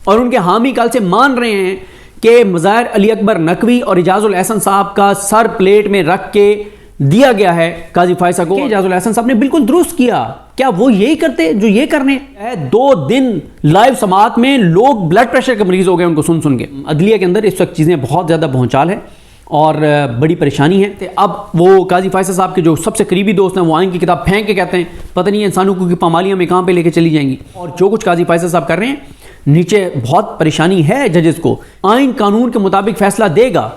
اور ان کے حامی کل سے مان رہے ہیں کہ مظاہر علی اکبر نقوی اور اعجاز الاحسن صاحب کا سر پلیٹ میں رکھ کے دیا گیا ہے قاضی فائز صاحب کو. اعجاز الاحسن صاحب نے بالکل درست کیا. کیا وہ یہی کرتے جو یہ کرنے ہیں؟ 2 دن لائیو سماعت میں لوگ بلڈ پریشر کے مریض ہو گئے ان کو سن کے. عدلیہ کے اندر اس وقت چیزیں بہت زیادہ بھونچال ہے اور بڑی پریشانی ہے. اب وہ قاضی فائز صاحب کے جو سب سے قریبی دوست ہیں وہ آئین کی کتاب پھینک کے کہتے ہیں پتہ نہیں انسانوں کی پامالیاں میں کہاں پہ لے کے چلی جائیں گی. اور جو کچھ قاضی فائز صاحب کر رہے ہیں نیچے بہت پریشانی ہے ججز کو. آئین قانون کے مطابق فیصلہ دے گا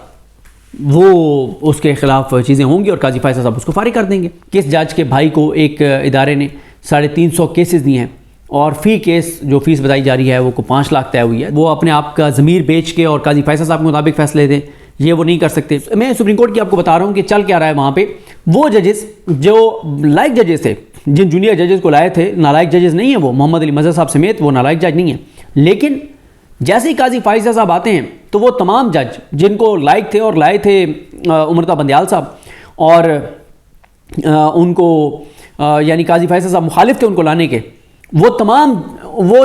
وہ اس کے خلاف چیزیں ہوں گی اور قاضی فائز صاحب اس کو فارغ کر دیں گے. کس جج کے بھائی کو ایک ادارے نے 350 کیسز دیے ہیں اور فی کیس جو فیس بتائی جا رہی ہے وہ کو 5 لاکھ طے ہوئی ہے. وہ اپنے آپ کا ضمیر بیچ کے اور قاضی فائز صاحب کے مطابق فیصلے دیں یہ وہ نہیں کر سکتے. میں سپریم کورٹ کی آپ کو بتا رہا ہوں کہ چل کیا رہا ہے وہاں پہ. وہ ججز جو لائق ججز تھے جن جونیئر ججز کو لائے تھے نالائق ججز نہیں ہیں. وہ محمد علی مظہر صاحب سمیت وہ نالائق جج نہیں ہیں. لیکن جیسے ہی قاضی فائز صاحب آتے ہیں تو وہ تمام جج جن کو لائق تھے اور لائے تھے امرتا بندیال صاحب اور ان کو یعنی قاضی فائز صاحب مخالف تھے ان کو لانے کے, وہ تمام وہ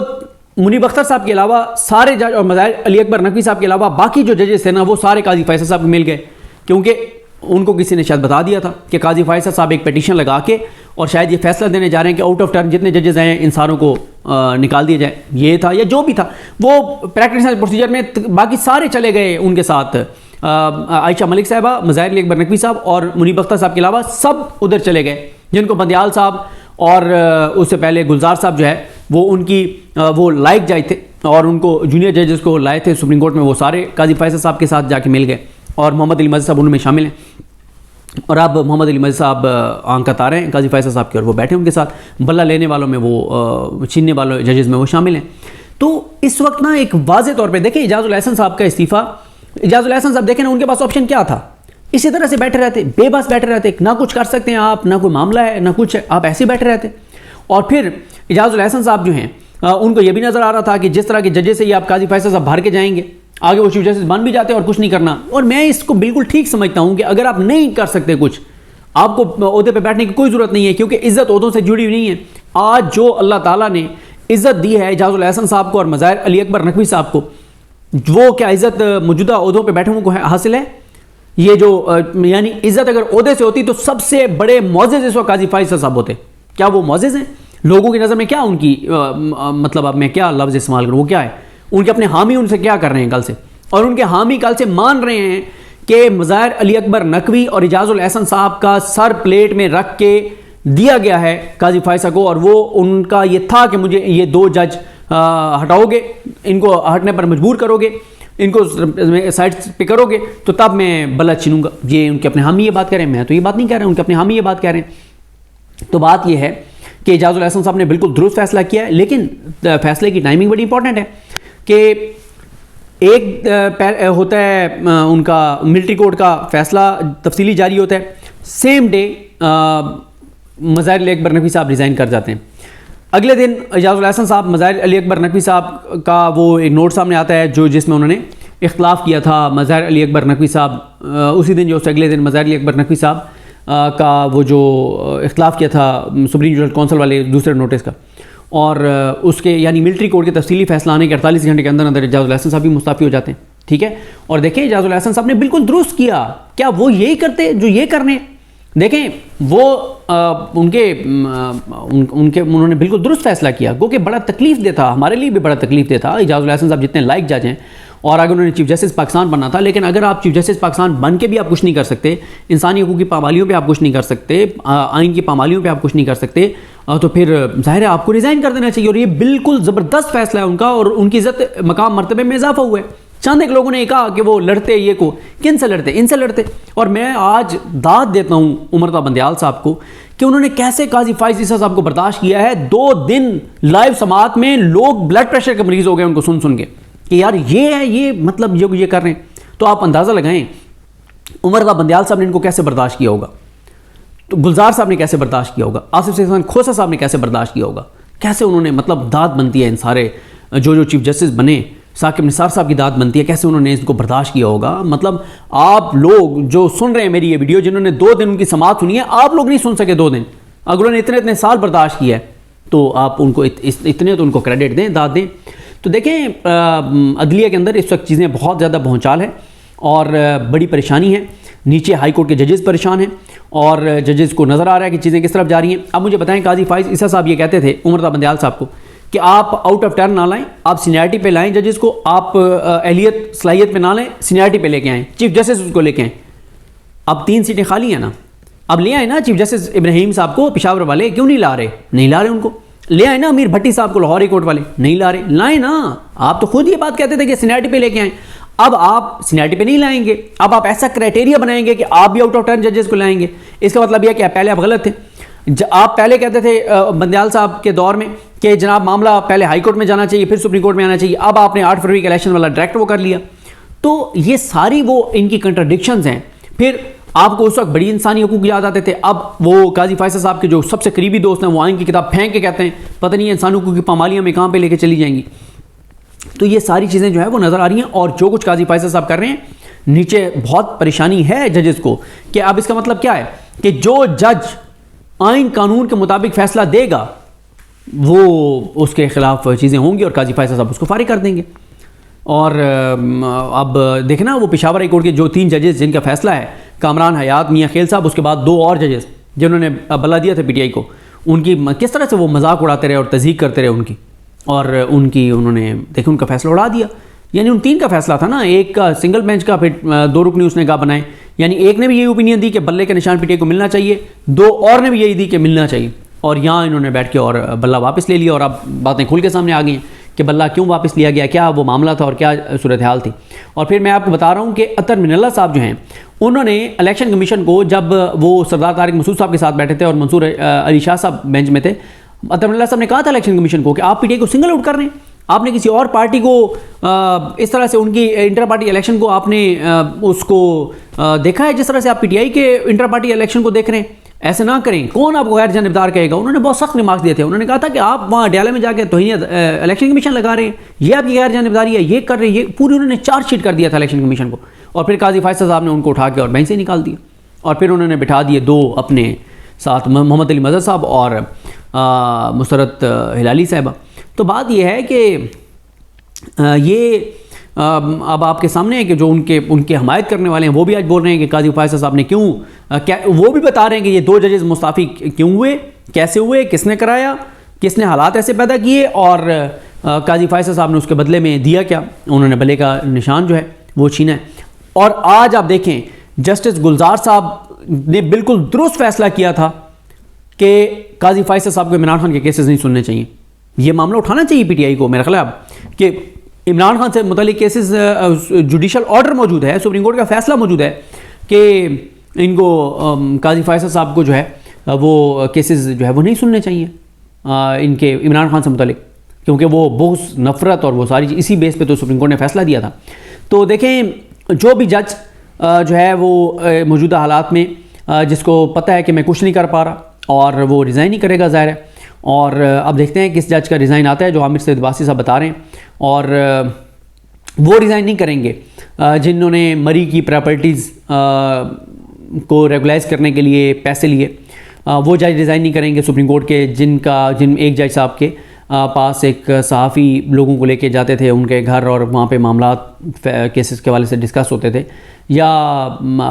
منیب اختر صاحب کے علاوہ سارے جج اور مظاہر علی اکبر نقوی صاحب کے علاوہ باقی جو ججز تھے نا وہ سارے قاضی فائز صاحب مل گئے. کیونکہ ان کو کسی نے شاید بتا دیا تھا کہ قاضی فائز صاحب ایک پیٹیشن لگا کے اور شاید یہ فیصلہ دینے جا رہے ہیں کہ آؤٹ آف ٹرن جتنے ججز ہیں ان ساروں کو نکال دیا جائے. یہ تھا یا جو بھی تھا وہ پریکٹس پروسیجر میں باقی سارے چلے گئے ان کے ساتھ. عائشہ ملک صاحبہ, مظاہر علی اکبر نقوی صاحب اور منیب اختر صاحب کے علاوہ سب ادھر چلے گئے جن کو بندیال صاحب اور اس سے پہلے گلزار صاحب جو ہے وہ ان کی وہ لائق جج تھے اور ان کو جونیئر ججز کو لائے تھے سپریم کورٹ میں. وہ سارے قاضی فائز صاحب کے ساتھ جا کے مل گئے اور محمد علی مظہر صاحب ان میں شامل ہیں. اور اب محمد علی مظہر صاحب آنکھ کتا رہے ہیں قاضی فائز صاحب کے اور وہ بیٹھے ان کے ساتھ. بلہ لینے والوں میں وہ چھیننے والوں ججز میں وہ شامل ہیں. تو اس وقت نا ایک واضح طور پہ دیکھیں اعجاز الاحسن صاحب کا استعفیٰ, اعجاز الاحسن صاحب دیکھیں نا ان کے پاس آپشن کیا تھا. اسی طرح سے بیٹھے رہتے, بے بس بیٹھے رہتے, نہ کچھ کر سکتے ہیں آپ, نہ کوئی معاملہ ہے نہ کچھ ہے, آپ ایسے بیٹھے رہتے. اور پھر اعجاز الاحسن صاحب جو ہیں ان کو یہ بھی نظر آ رہا تھا کہ جس طرح کے ججز سے یہ آپ قاضی فائز صاحب بھر کے جائیں گے آگے وہ چیف جسٹس بن بھی جاتے ہیں اور کچھ نہیں کرنا. اور میں اس کو بالکل ٹھیک سمجھتا ہوں کہ اگر آپ نہیں کر سکتے کچھ, آپ کو عہدے پہ بیٹھنے کی کوئی ضرورت نہیں ہے کیونکہ عزت عہدوں سے جڑی ہوئی نہیں ہے. آج جو اللہ تعالیٰ نے عزت دی ہے اعجاز الاحسن صاحب کو اور مظاہر علی اکبر نقوی صاحب کو, وہ کیا عزت موجودہ عہدوں پہ بیٹھے کو حاصل ہے؟ یہ جو یعنی عزت اگر عہدے سے ہوتی تو سب سے بڑے معزز اس وقت قاضی فائز صاحب ہوتے. کیا وہ معزز ہیں لوگوں کی نظر میں؟ کیا ان کی مطلب اب میں کیا لفظ استعمال کروں, وہ کیا ہے ان کے اپنے حامی ان سے کیا کر رہے ہیں کل سے؟ اور ان کے حامی کل سے مان رہے ہیں کہ مظاہر علی اکبر نقوی اور اعجاز الاحسن صاحب کا سر پلیٹ میں رکھ کے دیا گیا ہے قاضی فائز صاحب کو, اور وہ ان کا یہ تھا کہ مجھے یہ 2 جج ہٹاؤ گے, ان کو ہٹنے پر مجبور کرو گے, ان کو سائڈ پہ کرو گے تو تب میں بلد چھینوں گا. یہ ان کے اپنے حامی یہ بات کہہ رہے ہیں, میں تو یہ بات نہیں کہہ رہا ہوں, ان کے اپنے حامی یہ بات کہہ رہے ہیں. تو بات یہ ہے کہ اعجاز الاحسن صاحب نے بالکل درست فیصلہ کیا ہے, لیکن فیصلے کی ٹائمنگ بڑی امپورٹنٹ ہے کہ ایک ہوتا ہے ان کا ملٹری کوڈ کا فیصلہ تفصیلی جاری ہوتا ہے, سیم ڈے مظاہر علی اکبر نقوی صاحب ریزائن کر جاتے ہیں. اگلے دن اعجاز الاحسن صاحب مظاہر علی اکبر نقوی صاحب کا وہ ایک نوٹ سامنے آتا ہے جس میں انہوں نے اختلاف کیا تھا مظاہر علی اکبر نقوی صاحب, اسی دن جو اس اگلے دن مظاہر علی اکبر نقوی صاحب کا وہ جو اختلاف کیا تھا سپریم جوڈیشل کونسل والے دوسرے نوٹس کا, اور اس کے یعنی ملٹری کوڈ کے تفصیلی فیصلہ آنے کے 48 گھنٹے کے اندر اندر اعجاز الاحسن صاحب بھی مستعفی ہو جاتے ہیں. ٹھیک ہے, اور دیکھیں اعجاز الاحسن صاحب نے بالکل درست کیا. کیا وہ یہی کرتے جو یہ کرنے؟ دیکھیں وہ انہوں نے بالکل درست فیصلہ کیا, گو کہ بڑا تکلیف دہ تھا, ہمارے لیے بھی بڑا تکلیف دہ تھا. اعجاز الاحسن صاحب جتنے لائق جج ہیں اور اگر انہوں نے چیف جسٹس پاکستان بننا تھا, لیکن اگر آپ چیف جسٹس پاکستان بن کے بھی آپ کچھ نہیں کر سکتے, انسانی حقوق کی پامالیوں پہ آپ کچھ نہیں کر سکتے, آئین کی پامالیوں پہ آپ کچھ نہیں کر سکتے, تو پھر ظاہر ہے آپ کو ریزائن کر دینا چاہیے. اور یہ بالکل زبردست فیصلہ ہے ان کا, اور ان کی عزت مقام مرتبے میں اضافہ ہوا ہے. چند ایک لوگوں نے کہا کہ وہ لڑتے یہ کو, کن سے لڑتے؟ ان سے لڑتے. اور میں آج داد دیتا ہوں امرتا بندیال صاحب کو کہ انہوں نے کیسے قاضی فائز صاحب کو برداشت کیا ہے. 2 دن لائیو سماعت میں لوگ بلڈ پریشر کے مریض ہو گئے ان کو سن کے کہ یار یہ ہے, یہ مطلب یہ کر رہے ہیں. تو آپ اندازہ لگائیں امرتا بندیال صاحب نے ان کو کیسے برداشت کیا ہوگا, تو گلزار صاحب نے کیسے برداشت کیا ہوگا, آصف احسان کھوسا صاحب نے کیسے برداشت کیا ہوگا. کیسے انہوں نے مطلب داد بنتی ہے ان سارے جو چیف جسٹس بنے, ثاقب نثار صاحب کی داد بنتی ہے, کیسے انہوں نے اس کو برداشت کیا ہوگا. مطلب آپ لوگ جو سن رہے ہیں میری یہ ویڈیو, جنہوں نے 2 دن ان کی سماعت سنی ہے, آپ لوگ نہیں سن سکے 2 دن. اگر انہوں نے اتنے سال برداشت کیا ہے تو آپ ان کو اتنے تو ان کو کریڈٹ دیں, داد دیں. تو دیکھیں عدلیہ کے اندر اس وقت چیزیں بہت زیادہ بھونچال ہے اور بڑی پریشانی ہے. نیچے ہائی کورٹ کے ججز پریشان ہیں اور ججز کو نظر آ رہا ہے کہ چیزیں کس طرف جا رہی ہیں. اب مجھے بتائیں قاضی فائز عیسیٰ صاحب یہ کہتے تھے عمر تاں بندیال صاحب کو کہ آپ آؤٹ آف ٹرن نہ لائیں, آپ سینئرٹی پہ لائیں ججز کو, آپ اہلیت صلاحیت پہ نہ لیں, سینئرٹی پہ لے کے آئیں, چیف جسٹس کو لے کے آئیں. اب 3 سیٹیں خالی ہیں نا, اب لے آئیں نا چیف جسٹس ابراہیم صاحب کو پشاور والے, کیوں نہیں لا رہے؟ نہیں لا رہے ان کو. لے آئیں نا امیر بھٹی صاحب کو لاہور ہائی کورٹ والے, نہیں لا رہے, لائیں نا. آپ تو خود یہ بات کہتے تھے کہ سینئرٹی پہ لے کے آئیں, اب آپ سینئرٹی پہ نہیں لائیں گے, اب آپ ایسا کرائٹیریا بنائیں گے کہ آپ بھی آؤٹ آف ٹرن ججز کو لائیں گے. اس کا مطلب یہ کہ پہلے آپ غلط تھے. آپ پہلے کہتے تھے بندیال صاحب کے دور میں کہ جناب معاملہ پہلے ہائی کورٹ میں جانا چاہیے پھر سپریم کورٹ میں آنا چاہیے, اب آپ نے 8 فروری کے الیکشن والا ڈائریکٹ وہ کر لیا. تو یہ ساری وہ ان کی کنٹرڈکشنز ہیں. پھر آپ کو اس وقت بڑی انسانی حقوق یاد آتے تھے, اب وہ قاضی فیصل صاحب کے جو سب سے قریبی دوست ہیں وہ آئین کی کتاب پھینک کے کہتے ہیں پتہ نہیں انسانی حقوق کی پامالیاں میں کہاں پہ لے کے چلی جائیں گی. تو یہ ساری چیزیں جو ہے وہ نظر آ رہی ہیں, اور جو کچھ قاضی فیصل صاحب کر رہے ہیں نیچے بہت پریشانی ہے ججز کو. کہ اب اس کا مطلب کیا ہے کہ جو جج آئین قانون کے مطابق فیصلہ دے گا وہ اس کے خلاف چیزیں ہوں گی اور قاضی فیصل صاحب اس کو فارغ کر دیں گے. اور اب دیکھنا وہ پشاور ہائی کورٹ کے جو 3 ججز جن کا فیصلہ ہے, کامران حیات, میاں خیل صاحب, اس کے بعد 2 اور ججز جنہوں نے بلا دیا تھا پی ٹی آئی کو, ان کی کس طرح سے وہ مذاق اڑاتے رہے اور تذیق کرتے رہے ان کی, اور انہوں نے دیکھیں ان کا فیصلہ اڑا دیا. یعنی ان 3 کا فیصلہ تھا نا, ایک کا سنگل بینچ کا, پھر 2 رکنی اس نے کہا بنائے. یعنی ایک نے بھی یہی اوپینین دی کہ بلے کے نشان پی ٹی آئی کو ملنا چاہیے, 2 اور نے بھی یہی دی کہ ملنا چاہیے, اور یہاں انہوں نے بیٹھ کے اور بلہ واپس لے لیا. اور اب باتیں کھل کے سامنے آ گئی ہیں کہ بلہ کیوں واپس لیا گیا, کیا وہ معاملہ تھا اور کیا صورتحال تھی. اور پھر میں آپ کو بتا رہا ہوں کہ اطہر من اللہ صاحب جو ہیں انہوں نے الیکشن کمیشن کو, جب وہ سردار طارق مسعود صاحب کے ساتھ بیٹھے تھے اور منصور علی شاہ صاحب بینچ میں تھے, اطہر من اللہ صاحب نے کہا تھا الیکشن کمیشن کو کہ آپ پی ٹی آئی کو سنگل آؤٹ کر رہے ہیں, آپ نے کسی اور پارٹی کو اس طرح سے ان کی انٹر پارٹی الیکشن کو آپ نے اس کو دیکھا ہے جس طرح سے آپ پی ٹی آئی کے انٹر پارٹی الیکشن کو دیکھ رہے ہیں, ایسے نہ کریں. کون آپ کو غیر جانبدار کہے گا؟ انہوں نے بہت سخت ریمارکس دیے تھے. انہوں نے کہا تھا کہ آپ وہاں ڈیالے میں جا کے توہین الیکشن کمیشن لگا رہے ہیں, یہ آپ کی غیر جانبداری ہے, یہ کر رہے ہیں, یہ پوری انہوں نے چارج شیٹ کر دیا تھا الیکشن کمیشن کو. اور پھر قاضی فیصل صاحب نے ان کو اٹھا کے اور بینچ سے نکال دیا, اور پھر انہوں نے بٹھا دیے 2 اپنے ساتھ, محمد علی مظہر صاحب اور مسرت ہلالی صاحبہ. تو بات یہ ہے کہ یہ اب آپ کے سامنے ہے کہ جو ان کے حمایت کرنے والے ہیں وہ بھی آج بول رہے ہیں کہ قاضی فیصل صاحب نے کیوں, وہ بھی بتا رہے ہیں کہ یہ 2 ججز مستعفی کیوں ہوئے, کیسے ہوئے, کس نے کرایا, کس نے حالات ایسے پیدا کیے, اور قاضی فیصل صاحب نے اس کے بدلے میں دیا کیا. انہوں نے بلے کا نشان جو ہے وہ چھینا ہے. اور آج آپ دیکھیں جسٹس گلزار صاحب نے بالکل درست فیصلہ کیا تھا کہ قاضی فیصل صاحب کو عمران خان کے کیسز نہیں سننے چاہیے. یہ معاملہ اٹھانا چاہیے پی ٹی آئی کو میرا خیال ہے کہ عمران خان سے متعلق کیسز, جوڈیشل آرڈر موجود ہے, سپریم کورٹ کا فیصلہ موجود ہے کہ ان کو قاضی فیصل صاحب کو جو ہے وہ کیسز جو ہے وہ نہیں سننے چاہیے ان کے عمران خان سے متعلق, کیونکہ وہ بغض, نفرت اور وہ ساری چیز اسی بیس پہ تو سپریم کورٹ نے فیصلہ دیا تھا. تو دیکھیں جو بھی جج جو ہے وہ موجودہ حالات میں جس کو پتہ ہے کہ میں کچھ نہیں کر پا رہا اور وہ ریزائن ہی کرے گا ظاہر ہے. اور اب دیکھتے ہیں کس جج کا ریزائن آتا ہے, جو عامر سید عباسی صاحب بتا رہے ہیں, اور وہ ریزائن نہیں کریں گے جنہوں نے مری کی پراپرٹیز کو ریگولائز کرنے کے لیے پیسے لیے, وہ جج ریزائن نہیں کریں گے سپریم کورٹ کے, جن ایک جج صاحب کے پاس ایک صحافی لوگوں کو لے کے جاتے تھے ان کے گھر اور وہاں پہ معاملات کیسز کے حوالے سے ڈسکس ہوتے تھے, یا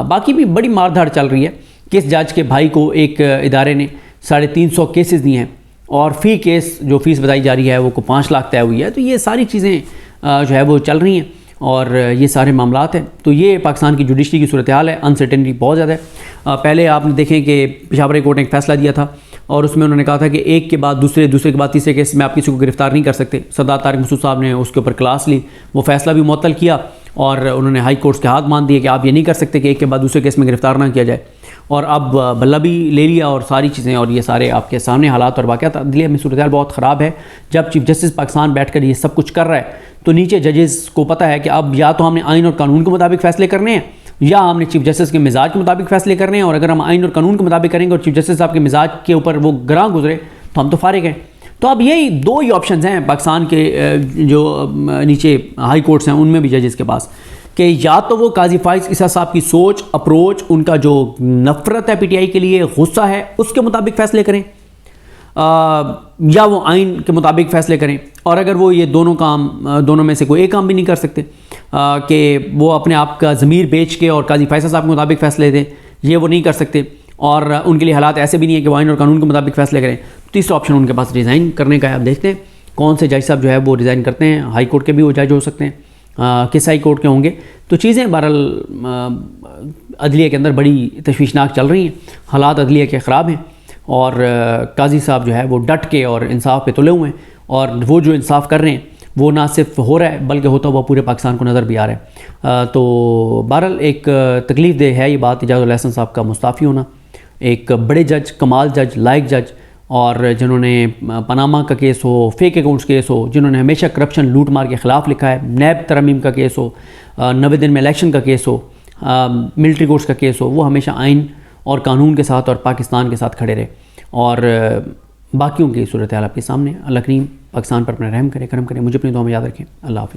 باقی بھی بڑی مار دھاڑ چل رہی ہے. کس جج کے بھائی کو ایک ادارے نے 350 کیسز دیے ہیں اور فی کیس جو فیس بتائی جا رہی ہے وہ کو 5 لاکھ طے ہوئی ہے. تو یہ ساری چیزیں جو ہے وہ چل رہی ہیں اور یہ سارے معاملات ہیں. تو یہ پاکستان کی جوڈیشری کی صورتحال ہے, انسرٹنٹی بہت زیادہ ہے. پہلے آپ نے دیکھیں کہ پشاور ہائی کورٹ نے ایک فیصلہ دیا تھا اور اس میں انہوں نے کہا تھا کہ ایک کے بعد دوسرے کے بعد تیسرے کیس میں آپ کسی کو گرفتار نہیں کر سکتے. سردار طارق مسعود صاحب نے اس کے اوپر کلاس لی, وہ فیصلہ بھی معطل کیا اور انہوں نے ہائی کورٹس کے ہاتھ مان دیے کہ آپ یہ نہیں کر سکتے کہ ایک کے بعد دوسرے کیس میں گرفتار نہ کیا جائے. اور اب بلہ بھی لے لیا اور ساری چیزیں, اور یہ سارے آپ کے سامنے حالات اور واقعات. عدلیہ میں صورتحال بہت خراب ہے. جب چیف جسٹس پاکستان بیٹھ کر یہ سب کچھ کر رہا ہے تو نیچے ججز کو پتہ ہے کہ اب یا تو ہم نے آئین اور قانون کے مطابق فیصلے کرنے ہیں یا ہم نے چیف جسٹس کے مزاج کے مطابق فیصلے کرنے ہیں, اور اگر ہم آئین اور قانون کے مطابق کریں گے اور چیف جسٹس صاحب کے مزاج کے اوپر وہ گراں گزرے تو ہم تو فارغ ہیں. تو اب یہی 2 ہی آپشنز ہیں پاکستان کے جو نیچے ہائی کورٹس ہیں ان میں بھی ججز کے پاس, کہ یا تو وہ قاضی فائز عیسیٰ صاحب کی سوچ, اپروچ, ان کا جو نفرت ہے پی ٹی آئی کے لیے, غصہ ہے, اس کے مطابق فیصلے کریں, یا وہ آئین کے مطابق فیصلے کریں، اور اگر وہ یہ دونوں میں سے کوئی ایک کام بھی نہیں کر سکتے کہ وہ اپنے آپ کا ضمیر بیچ کے اور قاضی فیصل صاحب کے مطابق فیصلے دیں، یہ وہ نہیں کر سکتے، اور ان کے لیے حالات ایسے بھی نہیں ہیں کہ وہ آئین اور قانون کے مطابق فیصلے کریں، تیسرا آپشن ان کے پاس ریزائن کرنے کا ہے۔ آپ دیکھتے ہیں کون سے جج صاحب جو ہے وہ ریزائن کرتے ہیں، ہائی کورٹ کے بھی وہ جج ہو سکتے ہیں، کس ہائی کورٹ کے ہوں گے۔ تو چیزیں بہرحال عدلیہ کے اندر بڑی تشویشناک چل رہی ہیں، حالات عدلیہ کے خراب ہیں، اور قاضی صاحب جو ہے وہ ڈٹ کے اور انصاف پہ تلے ہوئے ہیں، اور وہ جو انصاف کر رہے ہیں وہ نہ صرف ہو رہا ہے بلکہ ہوتا ہوا پورے پاکستان کو نظر بھی آ رہا ہے۔ تو بہرحال ایک تکلیف دہ ہے یہ بات اعجاز الاحسن صاحب کا مستعفی ہونا، ایک بڑے جج، کمال جج، لائق جج، اور جنہوں نے پاناما کا کیس ہو، فیک اکاؤنٹس کیس ہو، جنہوں نے ہمیشہ کرپشن لوٹ مار کے خلاف لکھا ہے، نیب ترمیم کا کیس ہو، 90 دن میں الیکشن کا کیس ہو، ملٹری کورٹس کا کیس ہو، وہ ہمیشہ آئین اور قانون کے ساتھ اور پاکستان کے ساتھ کھڑے رہے، اور باقیوں کی صورتحال آپ کے سامنے۔ اللہ کریم پاکستان پر اپنا رحم کرے، کرم کرے، مجھے اپنی دعا میں یاد رکھیں۔ اللہ حافظ۔